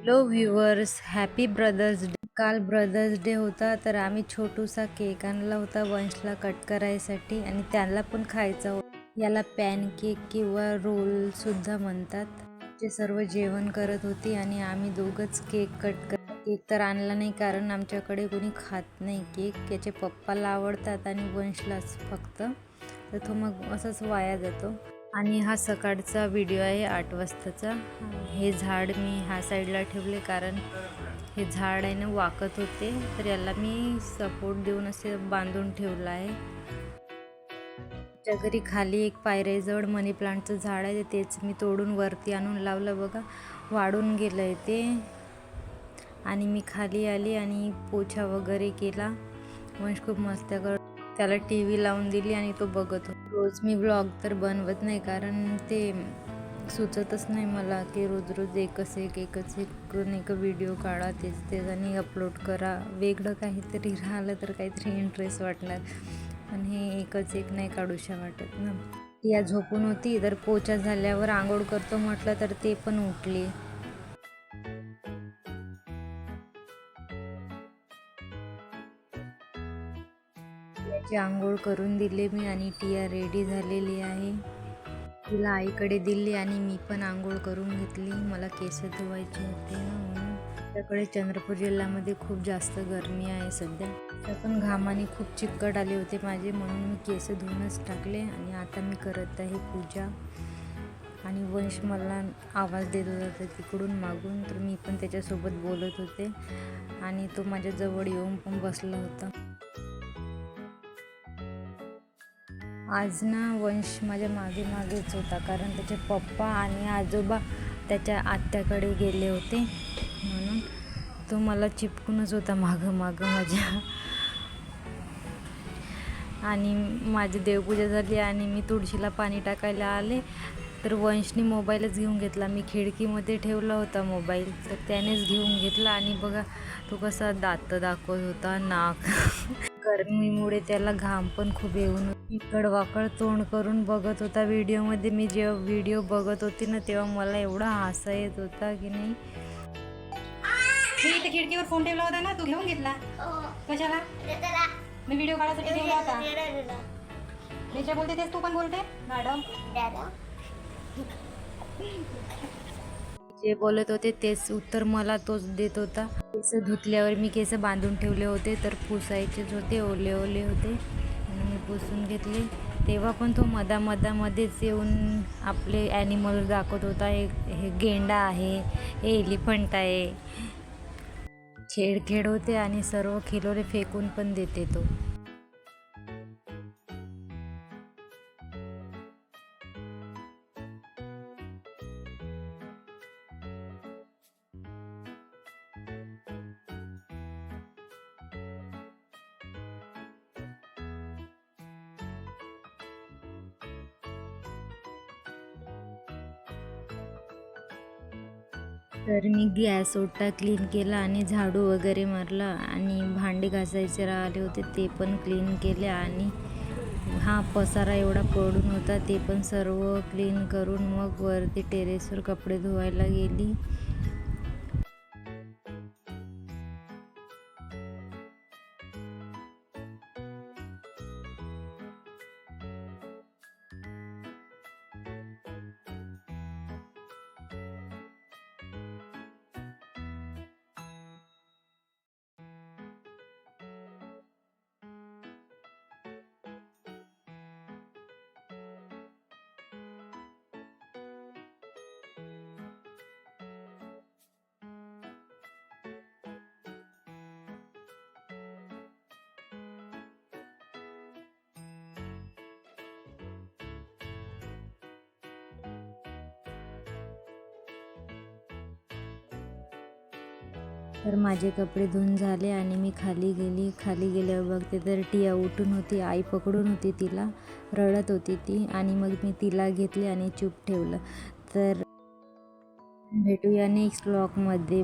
Hello viewers, happy brothers day. काल brothers day होता, तर आम्ही छोटूसा केक आणला होता वंशला कट करायसाठी आणि त्याला पण खायचा होता. याला पॅनकेक किंवा रोलसुद्धा म्हणतात. ते सर्व जेवण करत होती आणि आम्ही दोघंच केक तर आणला नाही, कारण आमच्याकडे कोणी खात नाही केक. याचे पप्पाला आवडतात आणि वंशलाच फक्त, तर तो मग असंच वाया जातो. आणि हा सकाळचा व्हिडिओ आहे 8 वाजताचा. हे झाड मी ह्या साईडला ठेवले, कारण हे झाड आहे ना वाकत होते, तर याला मी सपोर्ट देऊन असे बांधून ठेवलं आहे. आमच्या घरी खाली एक पायऱ्याजवळ मनी प्लांटचं झाड आहे, तेच मी तोडून वरती आणून लावलं. बघा वाढून गेलं आहे ते. आणि मी खाली आली आणि पोछा वगैरे केला. वंश खूप मस्त्या करत, त्याला TV लावून दिली आणि तो बघत होता. रोज मी व्लॉग तर बनवत नाही, कारण ते सुचतच नाही मला की रोज रोज एकच एक व्हिडिओ काढा, तेच आणि अपलोड करा. वेगळं काहीतरी राहिलं तर काहीतरी इंटरेस्ट वाटणार, पण हे एकच एक नाही काढूशा वाटत ना. टिया झोपून होती, तर पोछा झाल्यावर आंघोळ करतो म्हटलं तर ते पण उठली. टियाची आंघोळ करून दिले मी आणि टिया रेडी झालेली आहे. तिला आईकडे दिली आणि मी पण आंघोळ करून घेतली. मला केस धुवायचे होते ना, म्हणून. आपल्याकडे चंद्रपूर जिल्ह्यामध्ये खूप जास्त गरमी आहे सध्या. त्या पण घामाने खूप चिकट आले होते माझे, म्हणून मी केस धुवूनच टाकले. आणि आता मी करत आहे पूजा. आणि वंश मला आवाज देत होता तिकडून मागून, तर मी पण त्याच्यासोबत बोलत होते आणि तो माझ्याजवळ येऊन पण बसला होता. आज ना वंश माझ्या मागेच होता, कारण त्याचे पप्पा आणि आजोबा त्याच्या आत्याकडे गेले होते, म्हणून तो मला चिपकूनच होता मागं माझ्या. आणि माझी देवपूजा झाली आणि मी तुळशीला पाणी टाकायला आले, तर वंशने मोबाईलच घेऊन घेतला. मी खिडकीमध्ये ठेवला होता मोबाईल, तर त्यानेच घेऊन घेतला. आणि बघा तो कसा दात दाखवत होता, नाक. गरमीमुळे त्याला घाम पण खूप येऊन इकडवाकड तोंड करून बघत होता व्हिडिओमध्ये. मी जेव्हा व्हिडिओ बघत होती ना, तेव्हा मला एवढा हसा येत होता की नाही. मी इथे खिडकीवर फोन ठेवला होता ना, तू घेऊन घेतला कशाला? मी व्हिडिओ काढायसाठी ठेवला होता. मी बोलते तेच तू पण बोलते मॅडम. जे बोलत होते तेच उत्तर मला तोच देत होता. केस धुतल्यावर मी केस बांधून ठेवले होते, तर पुसायचेच होते, ओले होते आणि मी पुसून घेतले. तेव्हा पण तो मधामध्येच येऊन आपले ॲनिमल दाखवत होता. हे गेंडा आहे, हे एलिफंट आहे. खेळ होते आणि सर्व खिलोरे फेकून पण देते तो. तर मी गॅस ओटा क्लीन केला आणि झाडू वगैरे मारला आणि भांडे घासायचे राहिले होते ते पण क्लीन केले. आणि हा पसारा एवढा पडून होता ते पण सर्व क्लीन करून मग वरती टेरेसवर कपडे धुवायला गेली. तर माझे कपडे धुवून झाले आणि मी खाली गेल्यावर बघते तर टिया उठून होती. आई पकडून होती तिला, रडत होती ती. आणि मग मी तिला घेतले आणि चूप ठेवलं. तर भेटूया नेक्स्ट व्लॉगमध्ये.